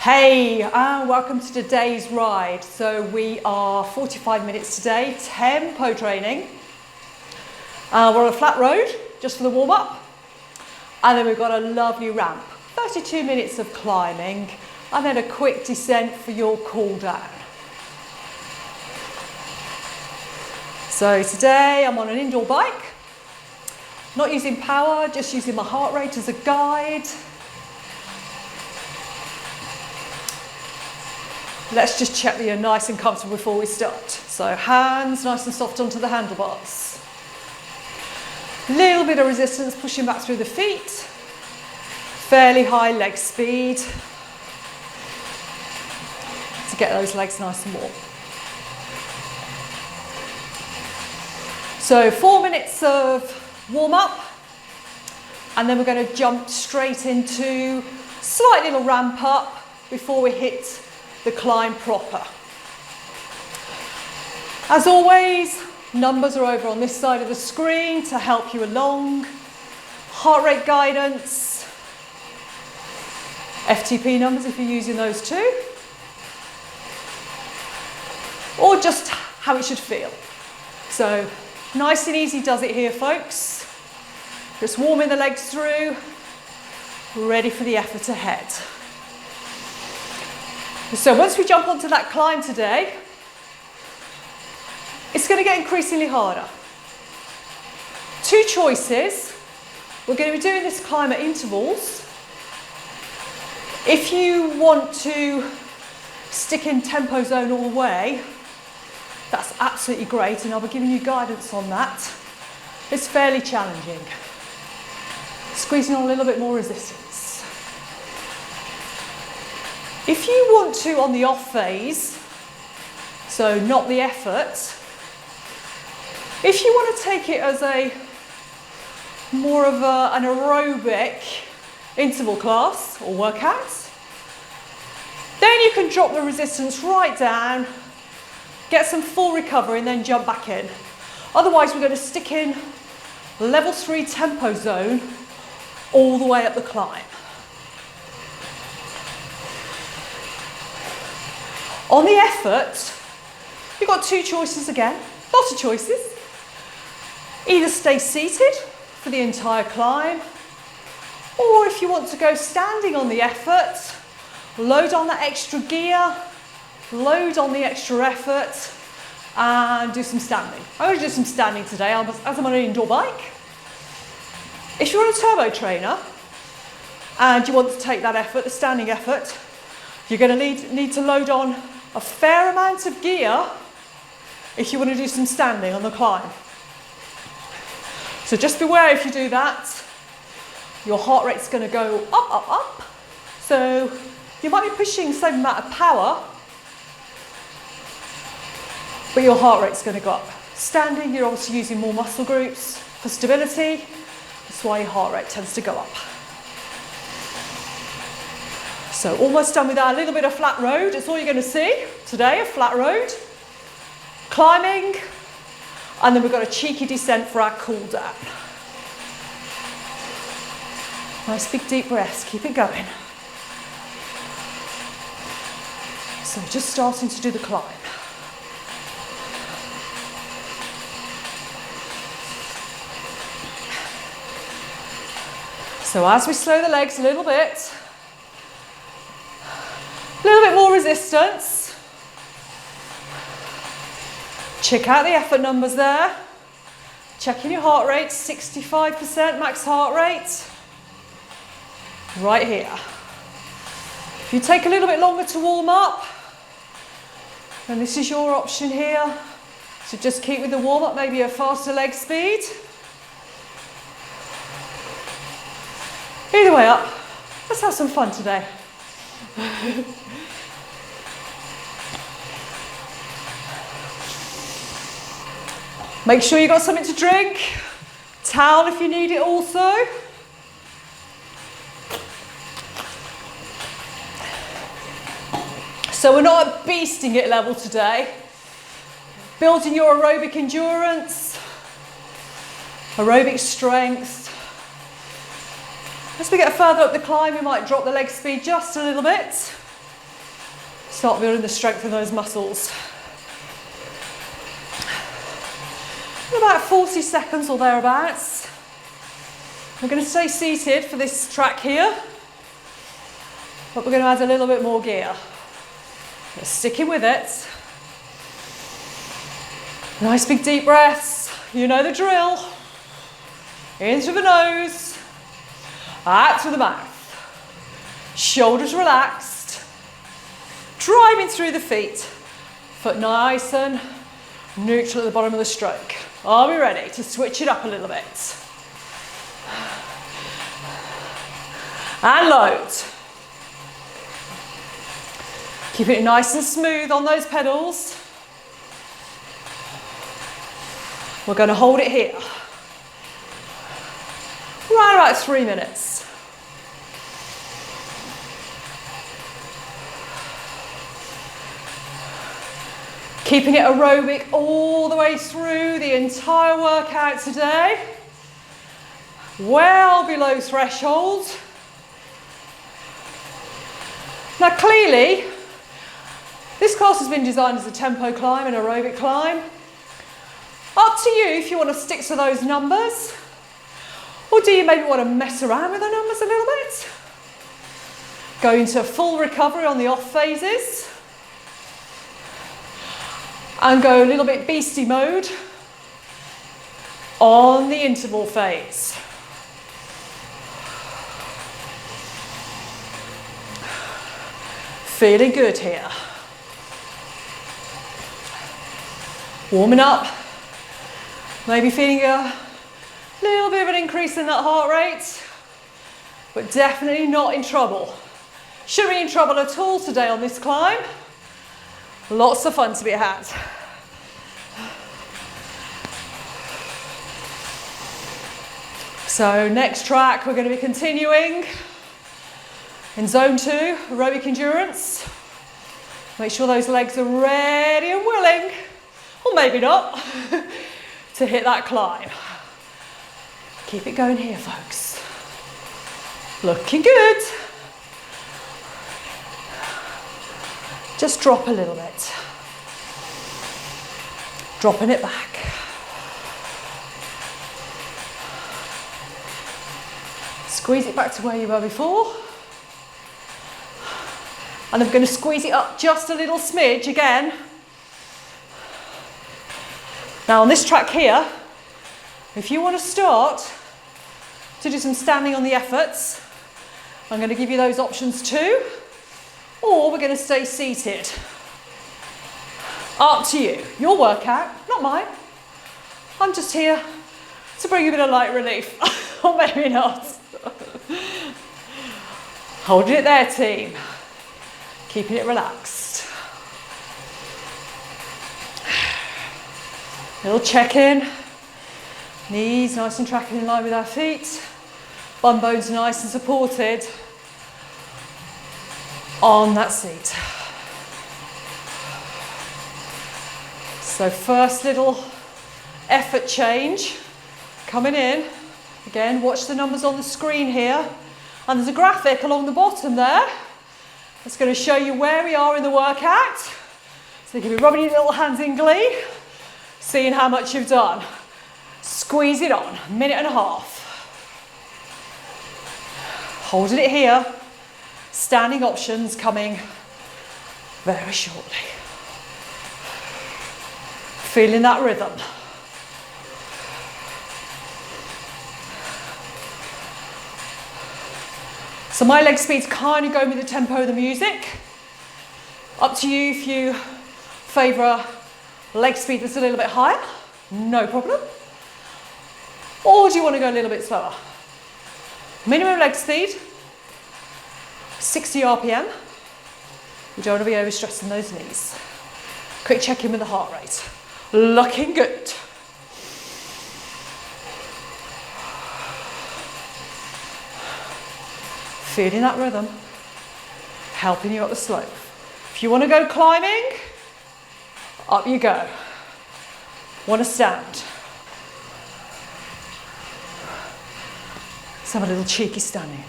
Hey, welcome to today's ride. So we are 45 minutes today, tempo training. We're on a flat road, just for the warm up. And then we've got a lovely ramp, 32 minutes of climbing, and then a quick descent for your cool down. So today I'm on an indoor bike, not using power, just using my heart rate as a guide. Let's just check that you're nice and comfortable before we start. So hands nice and soft onto the handlebars. Little bit of resistance pushing back through the feet. Fairly high leg speed to get those legs nice and warm. So 4 minutes of warm up, and then we're going to jump straight into slight little ramp up before we hit the climb proper. As always, numbers are over on this side of the screen to help you along. Heart rate guidance, FTP numbers if you're using those too, or just how it should feel. So nice and easy does it here, folks. Just warming the legs through, ready for the effort ahead. So once we jump onto that climb today, it's going to get increasingly harder. Two choices. We're going to be doing this climb at intervals. If you want to stick in tempo zone all the way, that's absolutely great, and I'll be giving you guidance on that. It's fairly challenging. Squeezing on a little bit more resistance. If you want to, on the off phase, so not the effort, if you want to take it as a more of an aerobic interval class or workout, then you can drop the resistance right down, get some full recovery and then jump back in. Otherwise, we're going to stick in level 3 tempo zone all the way up the climb. On the effort, you've got two choices again, lots of choices. Either stay seated for the entire climb, or if you want to go standing on the effort, load on that extra gear, load on the extra effort, and do some standing. I'm going to do some standing today as I'm on an indoor bike. If you're on a turbo trainer and you want to take that effort, the standing effort, you're going to need to load on a fair amount of gear if you want to do some standing on the climb. So just beware if you do that, your heart rate's going to go up, up, up. So you might be pushing the same amount of power, but your heart rate's going to go up. Standing, you're obviously using more muscle groups for stability. That's why your heart rate tends to go up. So almost done with our little bit of flat road. That's all you're going to see today, a flat road. Climbing, and then we've got a cheeky descent for our cool down. Nice big deep breaths, keep it going. So just starting to do the climb. So as we slow the legs a little bit more resistance. Check out the effort numbers there. Checking your heart rate, 65% max heart rate. Right here. If you take a little bit longer to warm up, then this is your option here. So just keep with the warm up, maybe a faster leg speed. Either way up, let's have some fun today. Make sure you've got something to drink, towel if you need it also. So we're not at beasting it level today. Building your aerobic endurance, aerobic strength. As we get further up the climb, we might drop the leg speed just a little bit. Start building the strength of those muscles. In about 40 seconds or thereabouts. We're going to stay seated for this track here, but we're going to add a little bit more gear. We're sticking with it. Nice big deep breaths. You know the drill. In through the nose, out through the mouth. Shoulders relaxed. Driving through the feet. Foot nice and neutral at the bottom of the stroke. Are we ready to switch it up a little bit? And load. Keeping it nice and smooth on those pedals. We're going to hold it here. Around about 3 minutes. Keeping it aerobic all the way through the entire workout today. Well below threshold. Now clearly, this class has been designed as a tempo climb, an aerobic climb. Up to you if you want to stick to those numbers, or do you maybe want to mess around with the numbers a little bit? Go into full recovery on the off phases, and go a little bit beastie mode on the interval phase. Feeling good here. Warming up. Maybe feeling a little bit of an increase in that heart rate, but definitely not in trouble. Shouldn't be in trouble at all today on this climb. Lots of fun to be had. So next track, we're going to be continuing in zone 2, aerobic endurance. Make sure those legs are ready and willing, or maybe not, to hit that climb. Keep it going here, folks. Looking good. Just drop a little bit. Dropping it back. Squeeze it back to where you were before. And I'm going to squeeze it up just a little smidge again. Now on this track here, if you want to start to do some standing on the efforts, I'm going to give you those options too, or we're going to stay seated. Up to you. Your workout, not mine. I'm just here to bring you a bit of light relief, or maybe not. Holding it there, team. Keeping it relaxed. Little check-in. Knees nice and tracking in line with our feet. Bum bones nice and supported on that seat. So first little effort change coming in. Again, watch the numbers on the screen here. And there's a graphic along the bottom there that's going to show you where we are in the workout. So you can be rubbing your little hands in glee, seeing how much you've done. Squeeze it on, 1.5 minutes. Holding it here. Standing options coming very shortly. Feeling that rhythm. So my leg speed's kind of going with the tempo of the music. Up to you if you favour a leg speed that's a little bit higher, no problem. Or do you want to go a little bit slower? Minimum leg speed, 60 RPM. You don't want to be overstressing those knees. Quick check in with the heart rate. Looking good. Feeling that rhythm, helping you up the slope. If you want to go climbing, up you go. Want to stand. Let's have a little cheeky standing.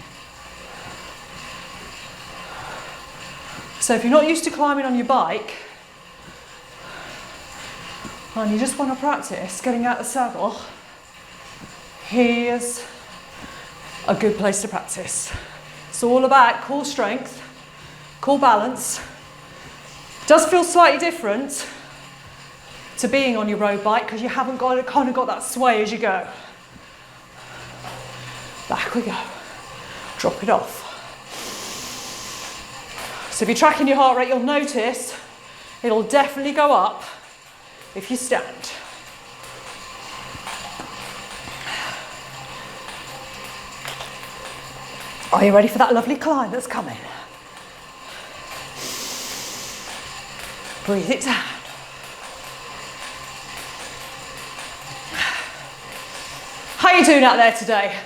So if you're not used to climbing on your bike, and you just want to practice getting out of the saddle, here's a good place to practice. It's all about core strength, core balance. It does feel slightly different to being on your road bike because you haven't got that sway as you go. Back we go. Drop it off. So if you're tracking your heart rate, you'll notice it'll definitely go up if you stand. Are you ready for that lovely climb that's coming? Breathe it down. How are you doing out there today?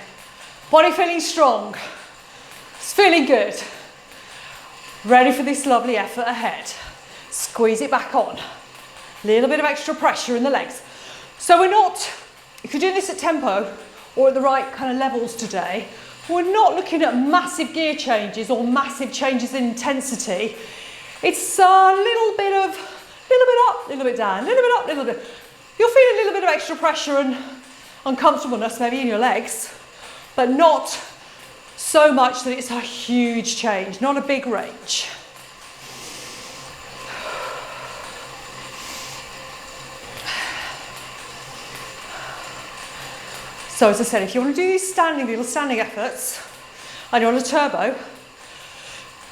Body feeling strong? It's feeling good. Ready for this lovely effort ahead. Squeeze it back on. Little bit of extra pressure in the legs. So we're not, if you're doing this at tempo or at the right kind of levels today, we're not looking at massive gear changes or massive changes in intensity. It's a little bit up, little bit down, little bit up, little bit. You'll feel a little bit of extra pressure and uncomfortableness maybe in your legs, but not so much that it's a huge change, not a big range. So as I said, if you want to do these little standing efforts and you're on a turbo,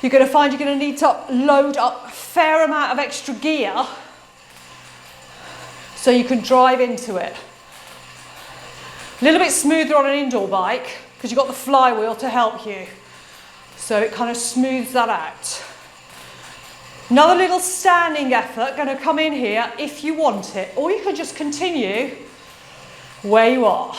you're going to find you're going to need to load up a fair amount of extra gear so you can drive into it. A little bit smoother on an indoor bike because you've got the flywheel to help you. So it kind of smooths that out. Another little standing effort going to come in here if you want it, or you can just continue where you are.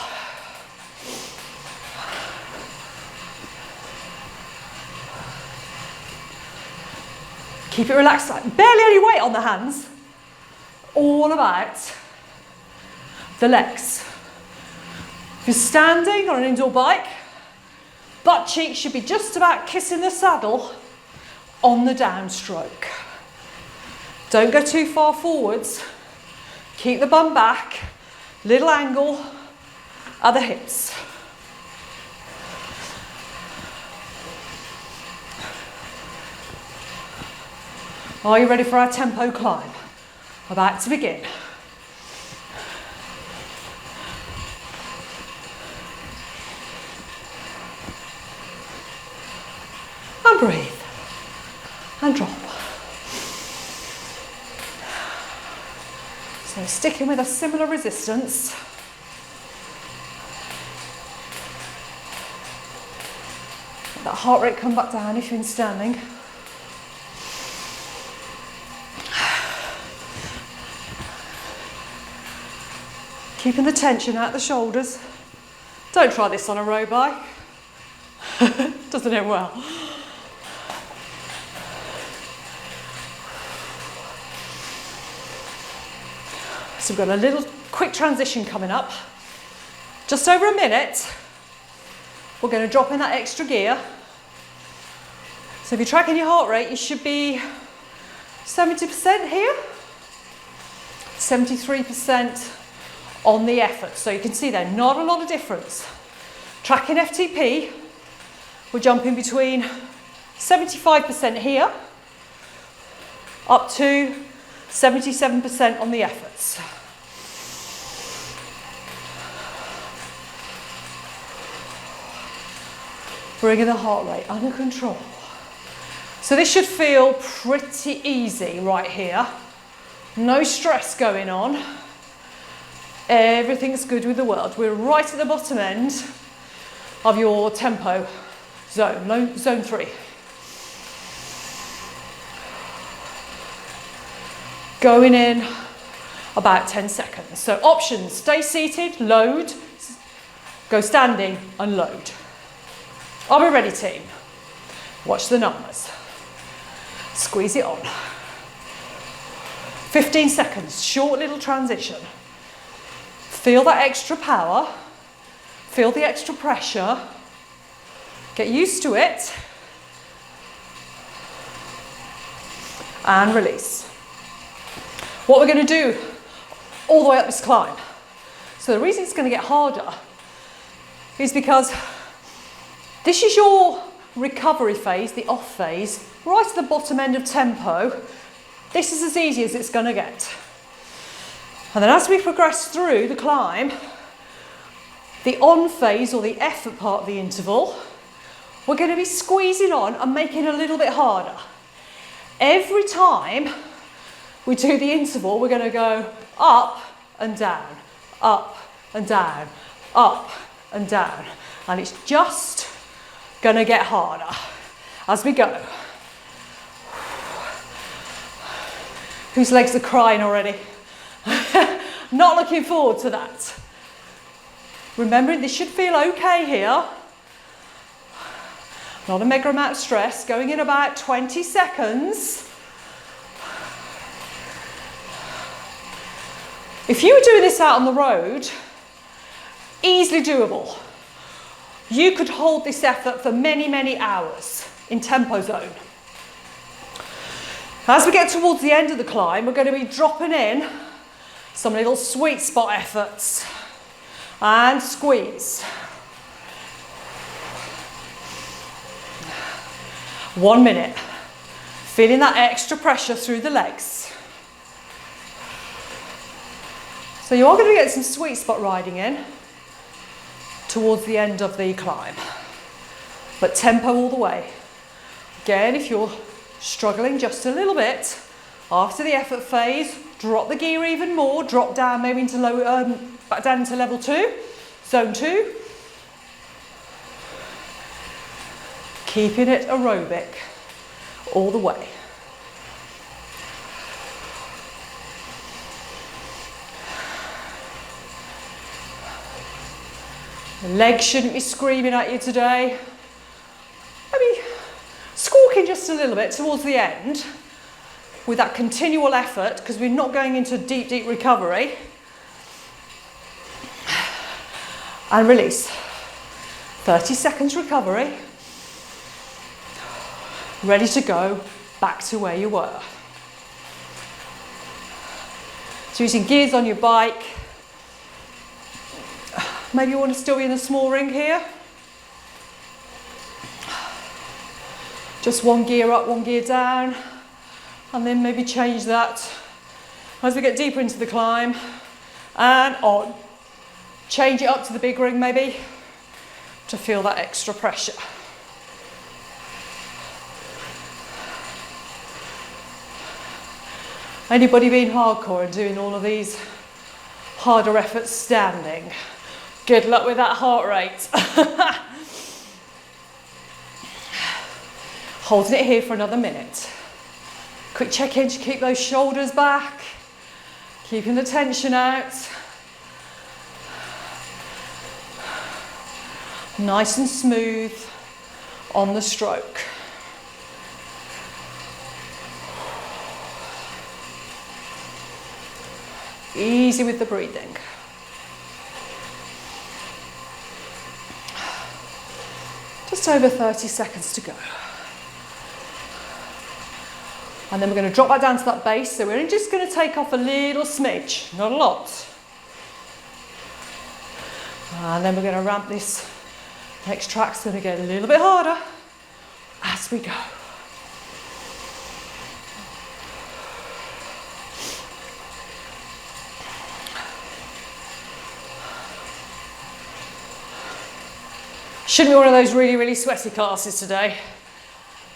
Keep it relaxed, barely any weight on the hands. All about the legs. If you're standing on an indoor bike, butt cheeks should be just about kissing the saddle on the downstroke. Don't go too far forwards. Keep the bum back, little angle at the hips. Are you ready for our tempo climb? About to begin. And breathe. And drop. So sticking with a similar resistance. Let that heart rate come back down if you've been standing. Keeping the tension out the shoulders. Don't try this on a road bike. Doesn't end well. So we've got a little quick transition coming up. Just over a minute. We're going to drop in that extra gear. So if you're tracking your heart rate, you should be 70% here. 73% on the effort. So you can see there, not a lot of difference. Tracking FTP, we're jumping between 75% here, up to 77% on the efforts. Bringing the heart rate under control. So this should feel pretty easy right here. No stress going on. Everything's good with the world. We're right at the bottom end of your tempo zone, zone 3. Going in about 10 seconds. So options, stay seated, load, go standing, unload. Are we ready, team? Watch the numbers. Squeeze it on. 15 seconds, short little transition. Feel that extra power, feel the extra pressure, get used to it. and release. What we're going to do all the way up this climb. So the reason it's going to get harder is because this is your recovery phase, the off phase, right at the bottom end of tempo. This is as easy as it's going to get. And then as we progress through the climb, the on phase or the effort part of the interval, we're going to be squeezing on and making it a little bit harder. Every time we do the interval, we're going to go up and down, up and down, up and down. And it's just going to get harder as we go. Whose legs are crying already? Not looking forward to that. Remembering this should feel okay here. Not a mega amount of stress, going in about 20 seconds. If you were doing this out on the road, easily doable. You could hold this effort for many, many hours in tempo zone. As we get towards the end of the climb, we're going to be dropping in some little sweet spot efforts. And squeeze. 1 minute. Feeling that extra pressure through the legs. So you are going to get some sweet spot riding in towards the end of the climb. But tempo all the way. Again, if you're struggling just a little bit, after the effort phase, drop the gear even more, drop down maybe into low, back down into level 2, zone 2. Keeping it aerobic all the way. The legs shouldn't be screaming at you today. Maybe squawking just a little bit towards the end with that continual effort, because we're not going into deep, deep recovery. And release. 30 seconds recovery. Ready to go back to where you were. So using gears on your bike. Maybe you want to still be in a small ring here. Just one gear up, one gear down. And then maybe change that as we get deeper into the climb. And on. Change it up to the big ring maybe to feel that extra pressure. Anybody being hardcore and doing all of these harder efforts standing? Good luck with that heart rate. Holding it here for another minute. Quick check in to keep those shoulders back, keeping the tension out. Nice and smooth on the stroke. Easy with the breathing. Just over 30 seconds to go. And then we're going to drop back down to that base. So we're just going to take off a little smidge, not a lot. And then we're going to ramp this. Next track's going to get a little bit harder as we go. Shouldn't be one of those really, really sweaty classes today.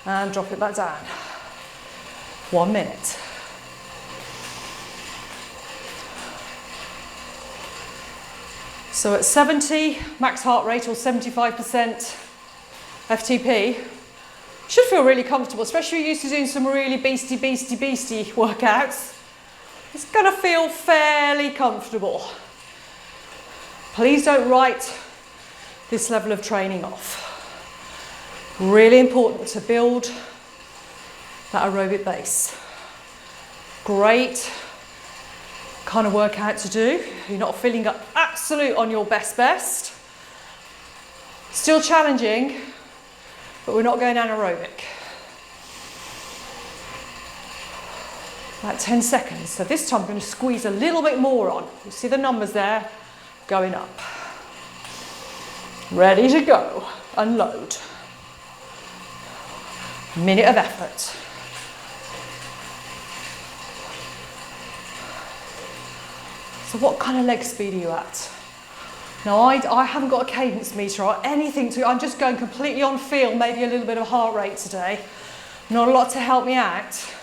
And drop it back down. 1 minute. So at 70 max heart rate or 75% FTP, should feel really comfortable, especially if you're used to doing some really beastie workouts. It's gonna feel fairly comfortable. Please don't write this level of training off. Really important to build that aerobic base. Great kind of workout to do. You're not feeling absolute on your best. Still challenging, but we're not going anaerobic. About 10 seconds. So this time I'm going to squeeze a little bit more on. You see the numbers there going up. Ready to go. Unload. Minute of effort. So what kind of leg speed are you at? Now I haven't got a cadence meter or anything to, I'm just going completely on feel, maybe a little bit of heart rate today. Not a lot to help me out.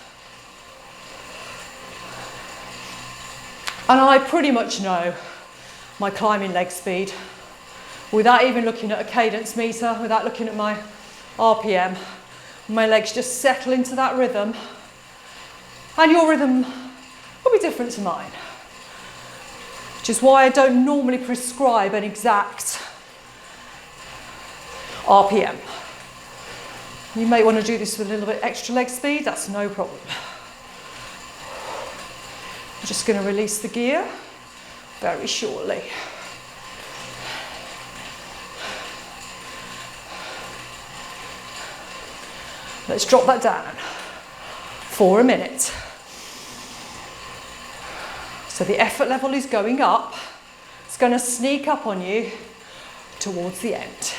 And I pretty much know my climbing leg speed without even looking at a cadence meter, without looking at my RPM. My legs just settle into that rhythm. And your rhythm will be different to mine. Which is why I don't normally prescribe an exact RPM. You may want to do this with a little bit extra leg speed, that's no problem. I'm just going to release the gear very shortly. Let's drop that down for a minute. So the effort level is going up. It's going to sneak up on you towards the end.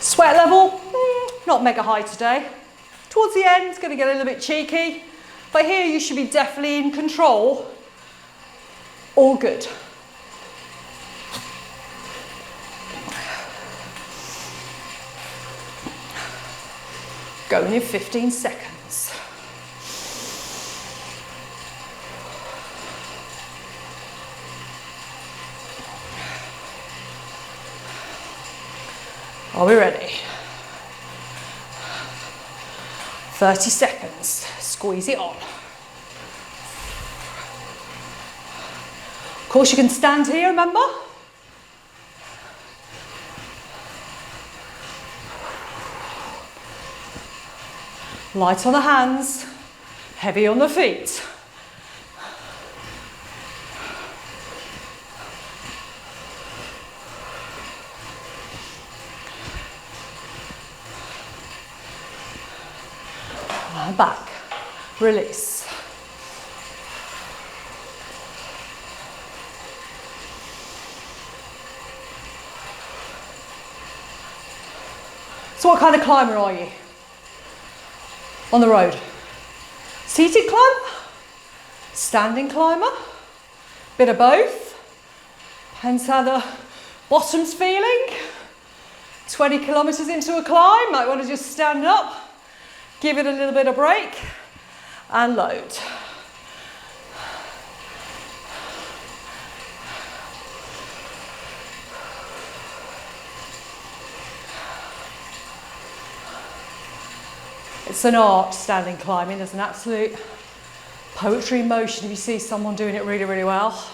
Sweat level, not mega high today. Towards the end, it's going to get a little bit cheeky, but here you should be definitely in control. All good. Going in 15 seconds. Are we ready? 30 seconds. Squeeze it on. Of course, you can stand here, remember? Light on the hands, heavy on the feet. And back, release. So what kind of climber are you? On the road? Seated climber? Standing climber? Bit of both? Depends how the bottom's feeling. 20 kilometres into a climb, might want to just stand up, give it a little bit of break, and load. It's an art, standing climbing. There's an absolute poetry in motion if you see someone doing it really, really well.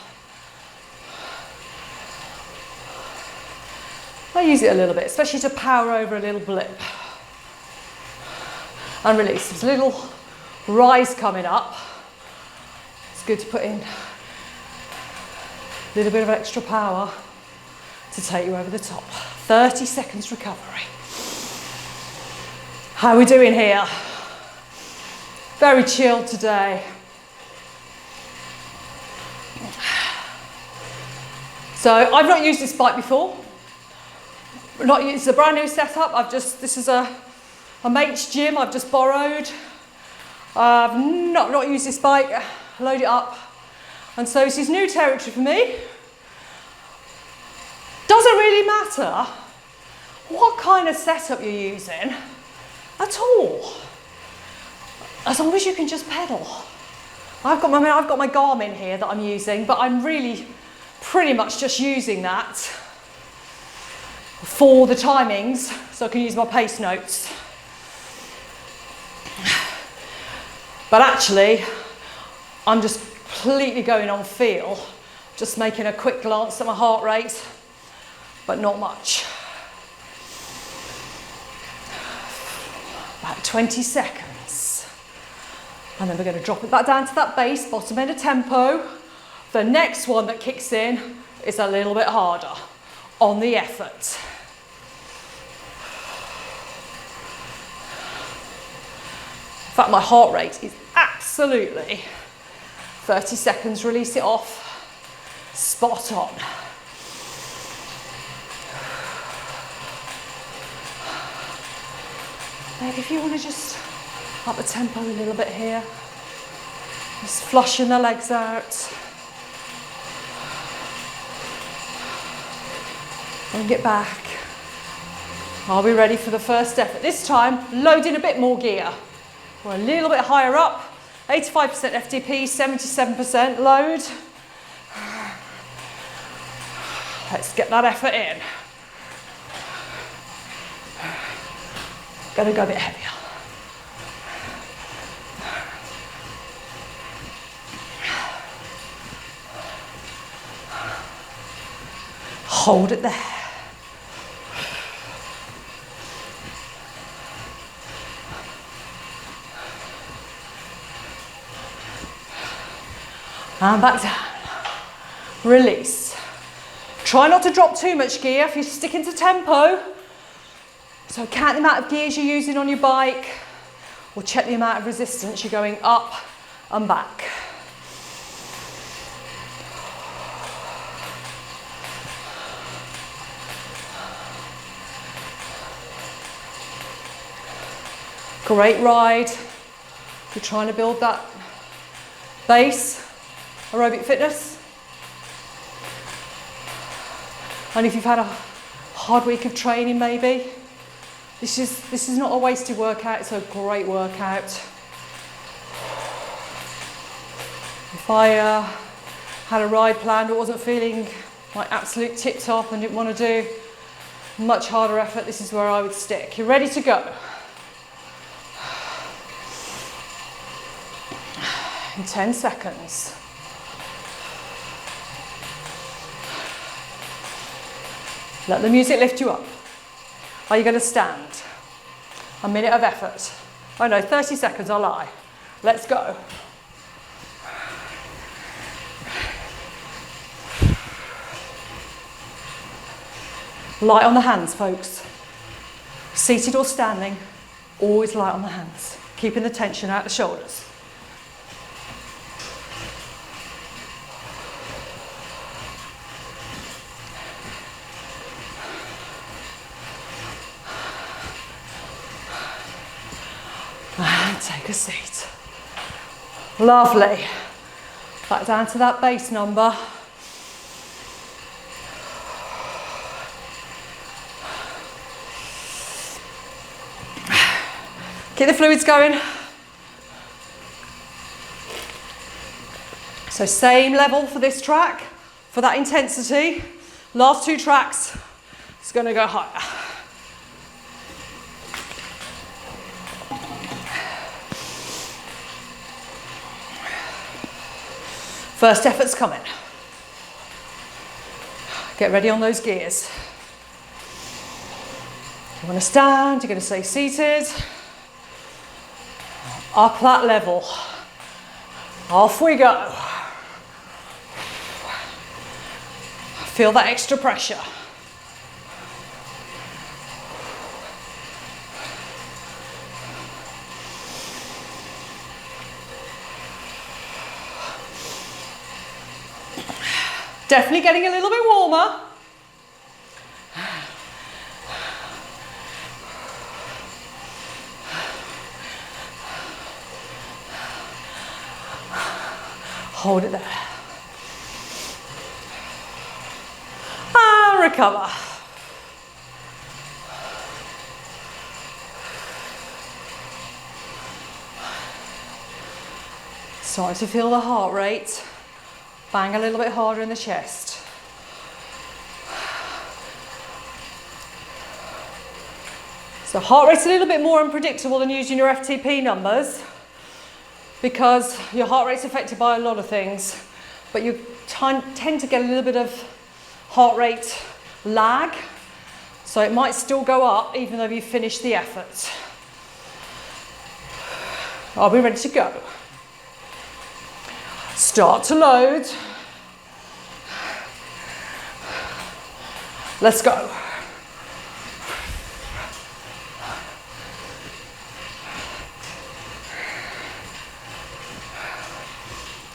I use it a little bit, especially to power over a little blip. And release. There's a little rise coming up. It's good to put in a little bit of extra power to take you over the top. 30 seconds recovery. How are we doing here? Very chilled today. So I've not used this bike before. It's a brand new setup. This is a mate's gym I've just borrowed. I've not used this bike, load it up. And so this is new territory for me. Doesn't really matter what kind of setup you're using at all, as long as you can just pedal. I've got my Garmin here that I'm using, but I'm really pretty much just using that for the timings, so I can use my pace notes. But actually, I'm just completely going on feel, just making a quick glance at my heart rate, but not much. About 20 seconds. And then we're going to drop it back down to that base, bottom end of tempo. The next one that kicks in is a little bit harder on the effort. In fact, my heart rate is absolutely 30 seconds, release it off, spot on. Maybe if you want to just up the tempo a little bit here, just flushing the legs out. Bring it back. I'll be ready for the first effort. This time, load in a bit more gear. We're a little bit higher up, 85% FTP, 77% load. Let's get that effort in. Gonna go a bit heavier. Hold it there. And back down. Release. Try not to drop too much gear if you're sticking to tempo. So count the amount of gears you're using on your bike, or check the amount of resistance you're going up and back. Great ride. If you're trying to build that base, aerobic fitness. And if you've had a hard week of training maybe, this is not a wasted workout, it's a great workout. If I had a ride planned but wasn't feeling like absolute tip top and didn't want to do much harder effort, this is where I would stick. You're ready to go. In 10 seconds. Let the music lift you up. Are you going to stand? A minute of effort. Oh no, 30 seconds, I'll lie. Let's go. Light on the hands, folks. Seated or standing, always light on the hands. Keeping the tension out the shoulders. And take a seat. Lovely. Back down to that base number. Keep the fluids going. So same level for this track, for that intensity. Last two tracks, it's going to go higher. First effort's coming. Get ready on those gears. You want to stand, you're going to stay seated. Up that level. Off we go. Feel that extra pressure. Definitely getting a little bit warmer. Hold it there. And recover. Starting to feel the heart rate. Bang a little bit harder in the chest. So heart rate's a little bit more unpredictable than using your FTP numbers, because your heart rate's affected by a lot of things, but you tend to get a little bit of heart rate lag, so it might still go up even though you've finished the effort. Are we ready to go? Start to load. Let's go.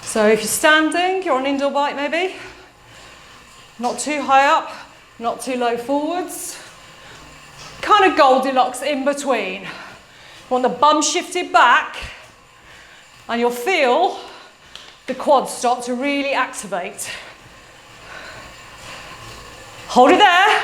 So if you're standing, you're on indoor bike maybe. Not too high up, not too low forwards. Kind of Goldilocks in between. You want the bum shifted back and you'll feel the quads start to really activate. Hold it there.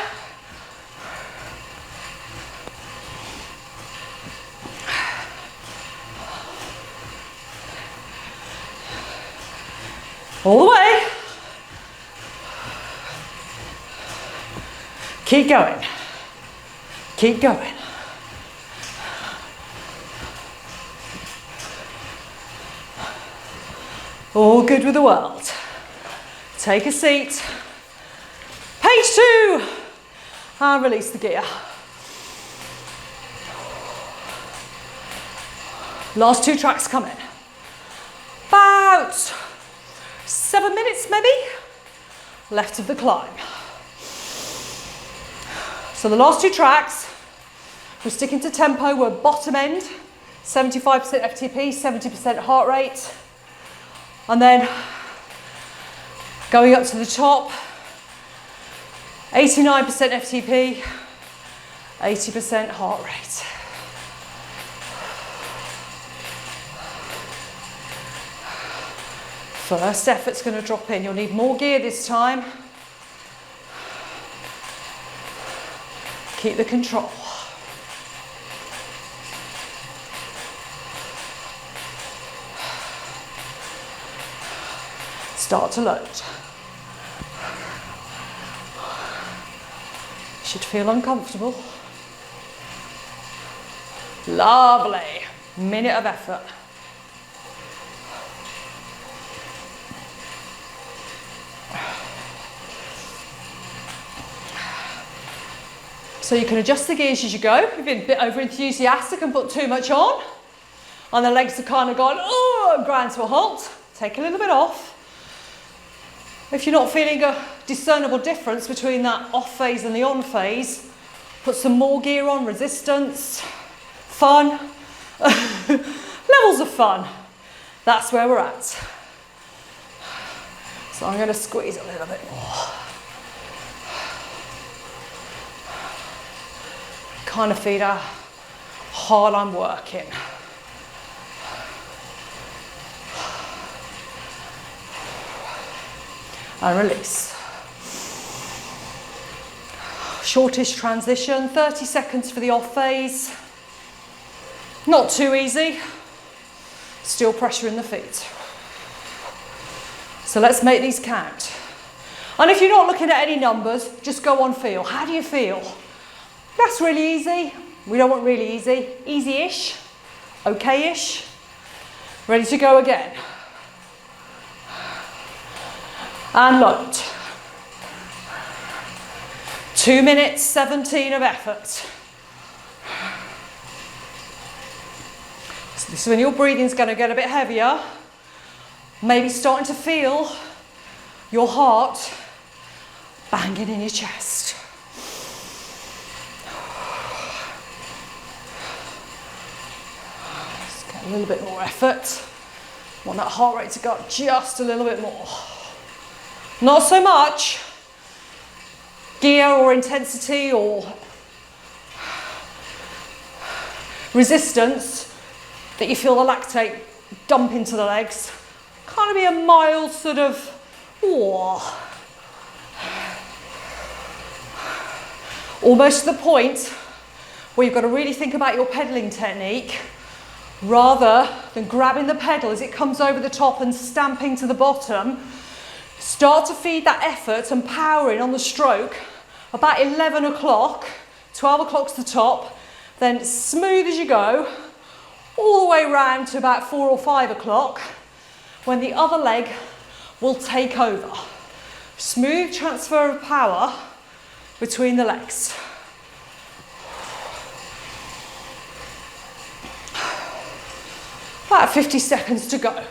All the way. Keep going. Keep going. All good with the world. Take a seat. Page 2. And release the gear. Last 2 tracks come in. About 7 minutes maybe left of the climb. So the last 2 tracks, we're sticking to tempo, we're bottom end, 75% FTP, 70% heart rate. And then going up to the top, 89% FTP, 80% heart rate. First effort's going to drop in. You'll need more gear this time. Keep the control. Start to load. Should feel uncomfortable. Lovely. Minute of effort. So you can adjust the gears as you go. If you've been a bit over enthusiastic and put too much on, and the legs are kind of gone, oh, and ground to a halt, take a little bit off. If you're not feeling a discernible difference between that off phase and the on phase, put some more gear on, resistance, fun, levels of fun. That's where we're at. So I'm going to squeeze a little bit more. Kind of feel how hard I'm working. And release. Shortish transition, 30 seconds for the off phase. Not too easy. Still pressure in the feet. So let's make these count. And if you're not looking at any numbers, just go on feel. How do you feel? That's really easy. We don't want really easy. Easy-ish. Okay-ish. Ready to go again. And load. 2 minutes 17 of effort. So this is when your breathing's going to get a bit heavier. Maybe starting to feel your heart banging in your chest. Let's get a little bit more effort. Want that heart rate to go up just a little bit more. Not so much gear or intensity or resistance that you feel the lactate dump into the legs. Kind of be a mild sort of, almost to the point where you've got to really think about your pedaling technique rather than grabbing the pedal as it comes over the top and stamping to the bottom. Start to feed that effort and power in on the stroke about 11 o'clock, 12 o'clock's the top, then smooth as you go, all the way round to about 4 or 5 o'clock, when the other leg will take over. Smooth transfer of power between the legs. About 50 seconds to go.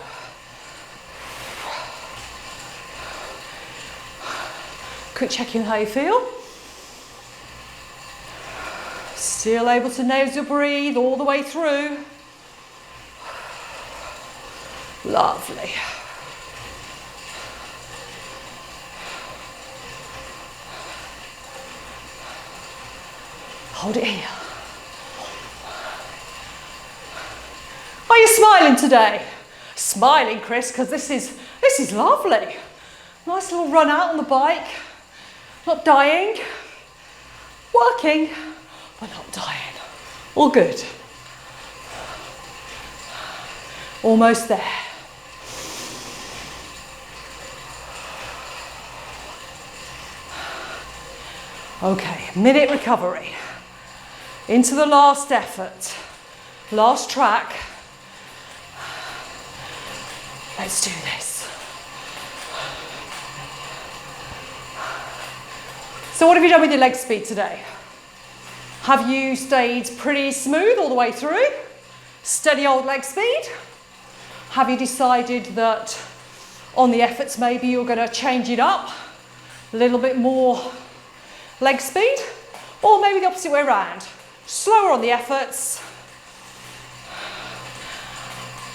Quick check in how you feel. Still able to nasal breathe all the way through. Lovely. Hold it here. Are you smiling today? Smiling, Chris, because this is lovely. Nice little run out on the bike. Not dying. Working, but not dying. All good. Almost there. Okay, minute recovery. Into the last effort. Last track. Let's do this. So what have you done with your leg speed today? Have you stayed pretty smooth all the way through? Steady old leg speed? Have you decided that on the efforts maybe you're going to change it up? A little bit more leg speed? Or maybe the opposite way around. Slower on the efforts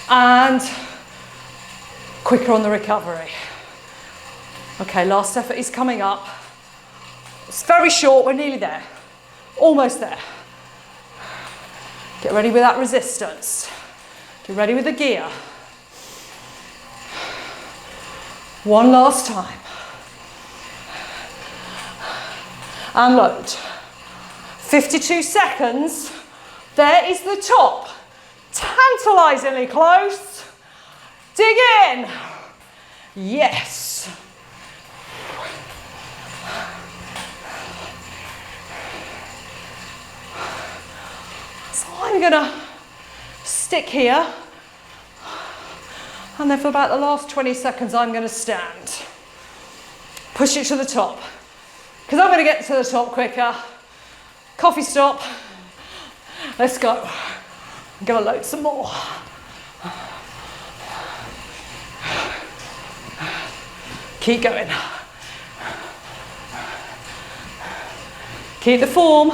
and quicker on the recovery. Okay, last effort is coming up. It's very short, we're nearly there. Almost there. Get ready with that resistance. Get ready with the gear. One last time. And load. 52 seconds. There is the top. Tantalisingly close. Dig in. Yes. So I'm going to stick here. And then for about the last 20 seconds, I'm going to stand. Push it to the top. Because I'm going to get to the top quicker. Coffee stop. Let's go. I'm going to load some more. Keep going. Keep the form.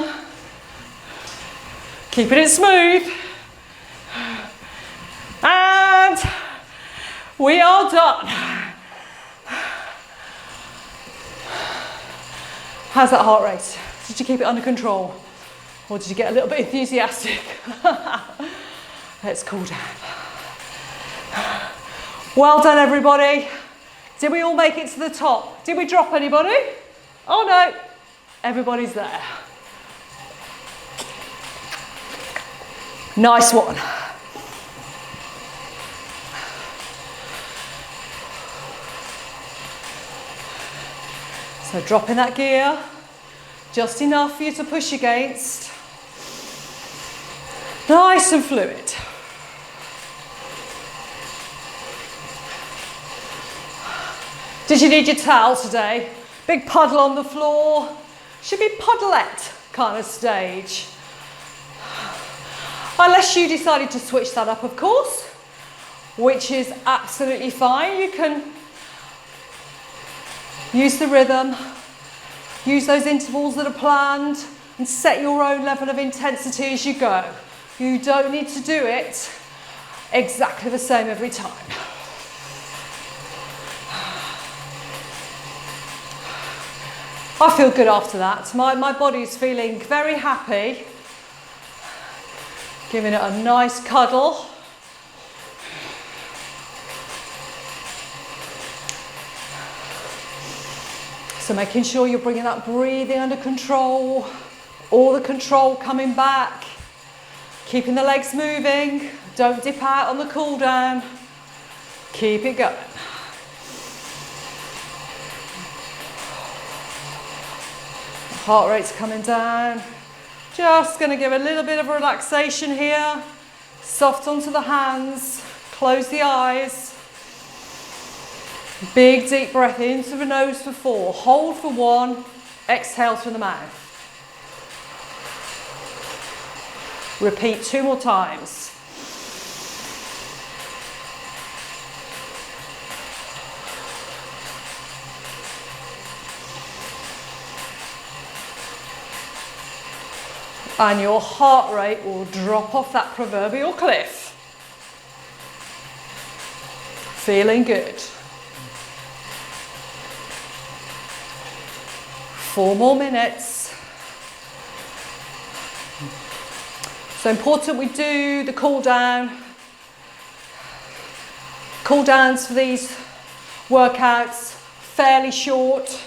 Keeping it smooth. And we are done. How's that heart rate? Did you keep it under control? Or did you get a little bit enthusiastic? Let's cool down. Well done, everybody. Did we all make it to the top? Did we drop anybody? Oh no, everybody's there. Nice one. So dropping that gear, just enough for you to push against. Nice and fluid. Did you need your towel today? Big puddle on the floor. Should be puddlette kind of stage. Unless you decided to switch that up, of course, which is absolutely fine. You can use the rhythm, use those intervals that are planned, and set your own level of intensity as you go. You don't need to do it exactly the same every time. I feel good after that. My body's feeling very happy. Giving it a nice cuddle. So making sure you're bringing that breathing under control, all the control coming back, keeping the legs moving, don't dip out on the cool down, keep it going. Heart rate's coming down. Just going to give a little bit of relaxation here. Soft onto the hands, close the eyes. Big deep breath in through the nose for 4, hold for 1, exhale through the mouth. Repeat 2 more times. And your heart rate will drop off that proverbial cliff. Feeling good. 4 more minutes. So important we do the cool down. Cool downs for these workouts, fairly short.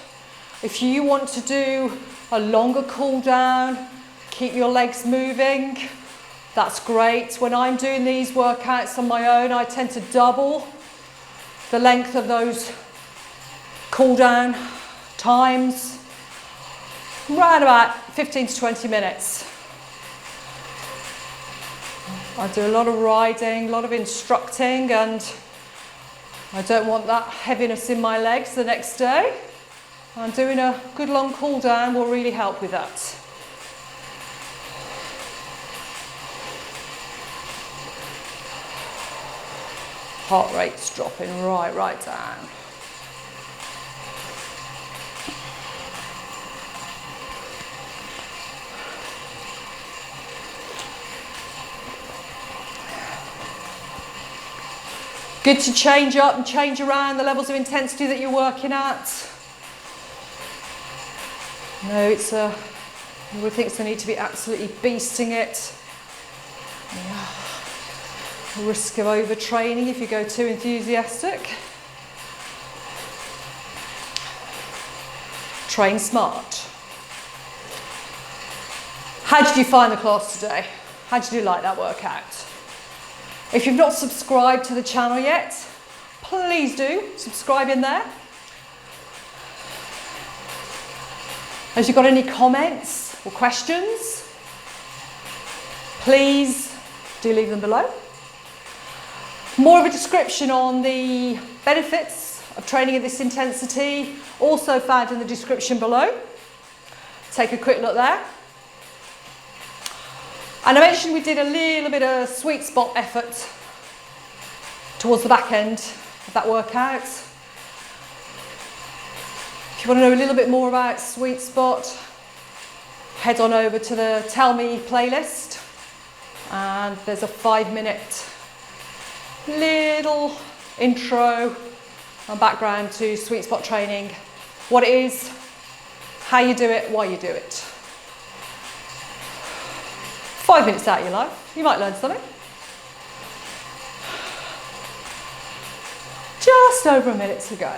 If you want to do a longer cool down, keep your legs moving, that's great. When I'm doing these workouts on my own, I tend to double the length of those cool down times, around about 15 to 20 minutes. I do a lot of riding, a lot of instructing, and I don't want that heaviness in my legs the next day. And doing a good long cool down will really help with that. Heart rate's dropping right down. Good to change up and change around the levels of intensity that you're working at. No, everybody thinks they need to be absolutely beasting it. Yeah. Risk of overtraining if you go too enthusiastic. Train smart. How did you find the class today? How did you like that workout? If you've not subscribed to the channel yet, please do subscribe in there. Have you got any comments or questions? Please do leave them below. More of a description on the benefits of training at this intensity, also found in the description below. Take a quick look there. And I mentioned we did a little bit of sweet spot effort towards the back end of that workout. If you want to know a little bit more about sweet spot, head on over to the Tell Me playlist, and there's a 5-minute little intro and background to sweet spot training, what it is, how you do it, why you do it. 5 minutes out of your life, you might learn something. Just over a minute to go.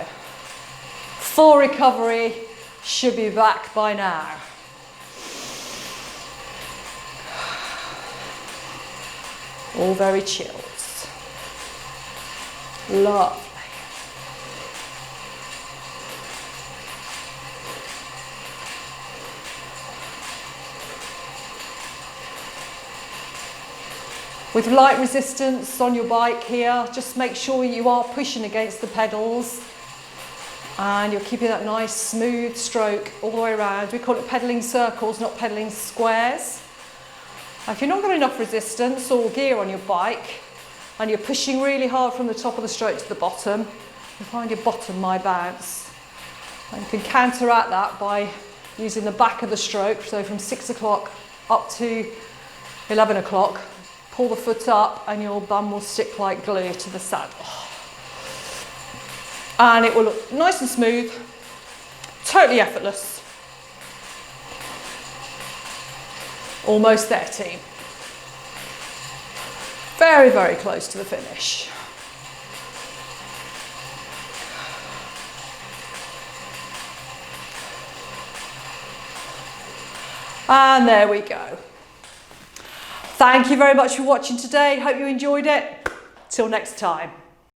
Full recovery, should be back by now. All very chilled. Lovely. With light resistance on your bike here, just make sure you are pushing against the pedals and you're keeping that nice smooth stroke all the way around. We call it pedalling circles, not pedalling squares. If you're not got enough resistance or gear on your bike and you're pushing really hard from the top of the stroke to the bottom, you find your bottom might bounce. And you can counteract that by using the back of the stroke, so from 6 o'clock up to 11 o'clock. Pull the foot up and your bum will stick like glue to the saddle. And it will look nice and smooth, totally effortless. Almost there, team. Very, very close to the finish. And there we go. Thank you very much for watching today. Hope you enjoyed it. Till next time.